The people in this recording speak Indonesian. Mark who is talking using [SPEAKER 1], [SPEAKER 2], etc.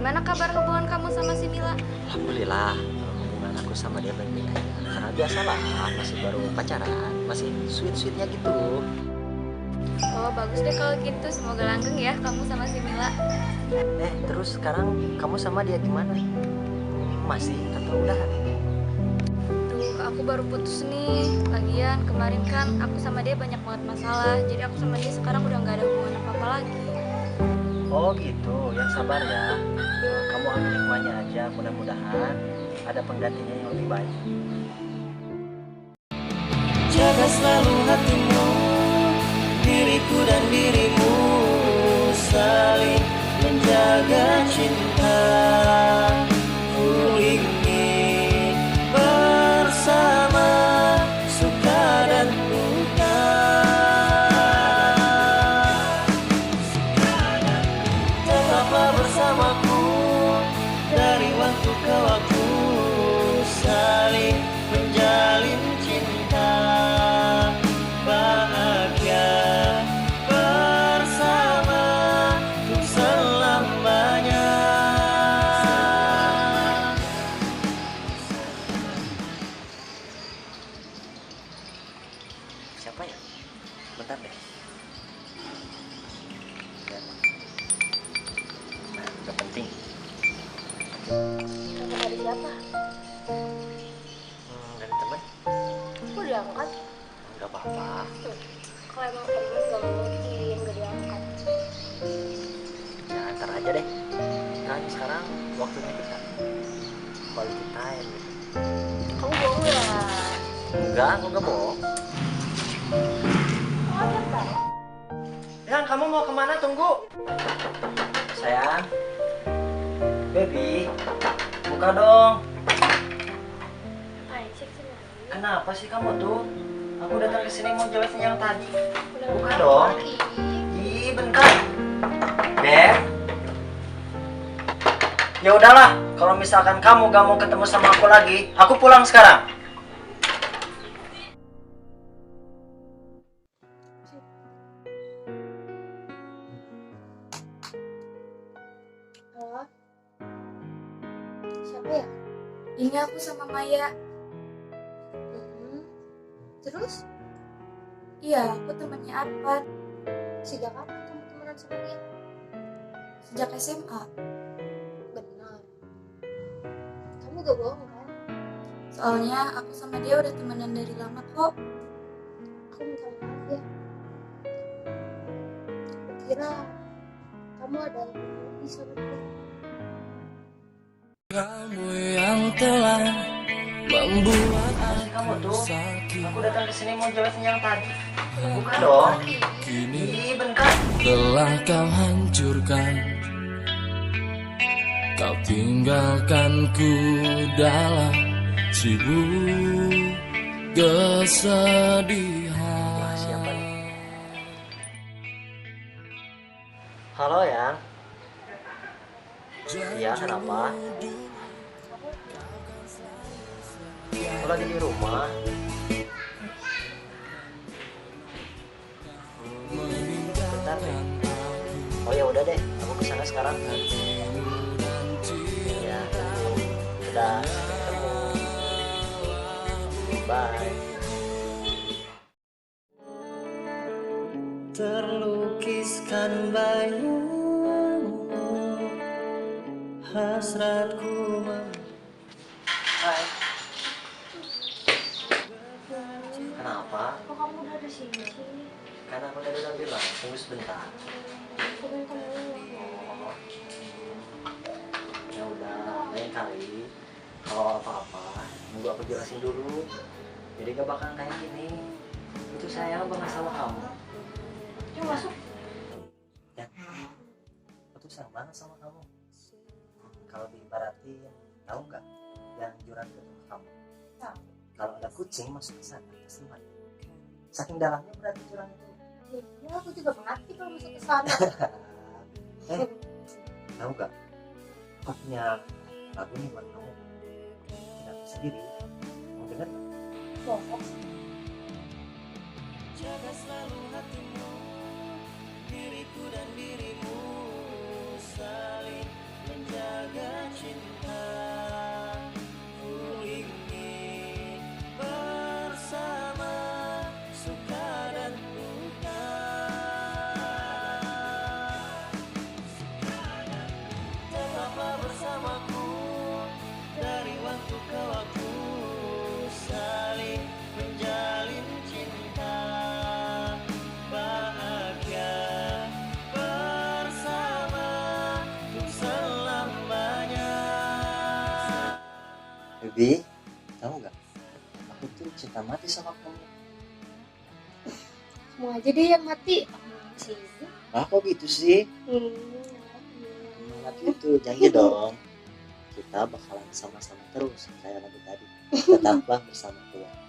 [SPEAKER 1] Gimana kabar hubungan kamu sama si Mila?
[SPEAKER 2] Alhamdulillah, hubungan aku sama dia baik-baik aja. Karena biasalah, masih baru pacaran, masih sweet-sweetnya gitu.
[SPEAKER 1] Oh, bagus deh kalau gitu. Semoga langgeng ya kamu sama si Mila.
[SPEAKER 2] Terus sekarang kamu sama dia gimana? Masih atau udah?
[SPEAKER 1] Tuh, aku baru putus nih. Lagian kemarin kan aku sama dia banyak banget masalah. Jadi aku sama dia sekarang udah nggak ada hubungan apa-apa lagi.
[SPEAKER 2] Oh gitu, yang sabar ya. Kamu ambil hikmahnya aja, mudah-mudahan ada penggantinya yang lebih baik.
[SPEAKER 3] Jaga selalu hatimu, diriku dan dirimu saling menjaga cinta. Ku ingin bersama suka dan duka. Tetaplah bersamaku dari waktu ke waktu, saling menjalin cinta bahagia bersama untuk selamanya.
[SPEAKER 2] Siapa ya? Bentar deh. Lihat. Nah, udah penting.
[SPEAKER 1] Kamu dari siapa?
[SPEAKER 2] Dari teman?
[SPEAKER 1] Aku diangkat.
[SPEAKER 2] Nggak apa-apa.
[SPEAKER 1] Kalau emang temen gak mungkin gak diangkat.
[SPEAKER 2] Ya, ntar aja deh. Kan sekarang waktunya kita quality time gitu.
[SPEAKER 1] Kamu bohong ya?
[SPEAKER 2] Enggak, aku nggak bohong.
[SPEAKER 1] Oh, bentar.
[SPEAKER 2] Yang kamu mau kemana? Tunggu. Sayang. Baby, buka dong.
[SPEAKER 1] Ay, cek sini.
[SPEAKER 2] Kenapa sih kamu tuh? Aku datang ke sini mau jelasin yang tadi.
[SPEAKER 1] Udah
[SPEAKER 2] Buka
[SPEAKER 1] bentar
[SPEAKER 2] dong.
[SPEAKER 1] lagi.
[SPEAKER 2] Ih, bentar. Beb. Ya udahlah, kalau misalkan kamu gak mau ketemu sama aku lagi, aku pulang sekarang.
[SPEAKER 1] Halo? Siapa ya? Ini aku sama Maya. Terus? Iya, aku temannya Arfan. Sejak kapan kamu temenan sama dia? Sejak SMA. Benar. Kamu gak bohong kan? Soalnya aku sama dia udah temenan dari lama kok. Aku minta maaf ya. Aku kira kamu ada hubungan lebih sama dia.
[SPEAKER 3] Kamu yang telah membuat
[SPEAKER 2] Kamu
[SPEAKER 3] aku
[SPEAKER 2] tuh,
[SPEAKER 3] sakit.
[SPEAKER 2] aku datang ke sini mau jelasin yang tadi. Buka dong.
[SPEAKER 3] Kini
[SPEAKER 2] Ih, bentar.
[SPEAKER 3] telah kau hancurkan, kau tinggalkanku dalam seribu kesedihan.
[SPEAKER 2] Wah, siapa nih? Halo, Yang. Iya, kenapa? Aku lagi di rumah. Bentar deh. Oh ya udah deh, aku kesana sekarang. Ya, udah ketemu. Bye.
[SPEAKER 3] Terlukiskan bayangmu, hasratku
[SPEAKER 2] Hai. Kenapa?
[SPEAKER 1] Kok kamu udah ada sini sih?
[SPEAKER 2] Karena aku tadi udah bilang, tunggu sebentar.
[SPEAKER 1] Aku minta maaf.
[SPEAKER 2] Oh, ya udah, lain kali kalau apa-apa, nunggu aku jelasin dulu. Jadi gak bakalan kayak gini. Itu sayang banget sama kamu.
[SPEAKER 1] Yuk masuk.
[SPEAKER 2] Ya, aku tuh sayang banget sama kamu. Kalau diibaratin, tahu nggak yang jurang ke rumah kamu?
[SPEAKER 1] Tahu.
[SPEAKER 2] Kalau ada kucing masuk ke sana, pasti mati. Saking dalamnya berarti jurang itu.
[SPEAKER 1] Ya, aku juga mati kalau masuk ke sana.
[SPEAKER 2] Tahu nggak? Aku punya lagu nih buat kamu. Tidak sendiri. Mau denger?
[SPEAKER 1] Bohong.
[SPEAKER 3] jaga selalu hatimu, diriku dan dirimu saling menjaga.
[SPEAKER 2] Bi, tahu nggak? Aku tuh cinta mati sama kamu.
[SPEAKER 1] Mau aja deh yang mati. Sih.
[SPEAKER 2] Ah, kok gitu sih? Semangat itu, janji dong. Kita bakalan sama-sama terus kayak lagu tadi. Tetaplah bersama Tuhan.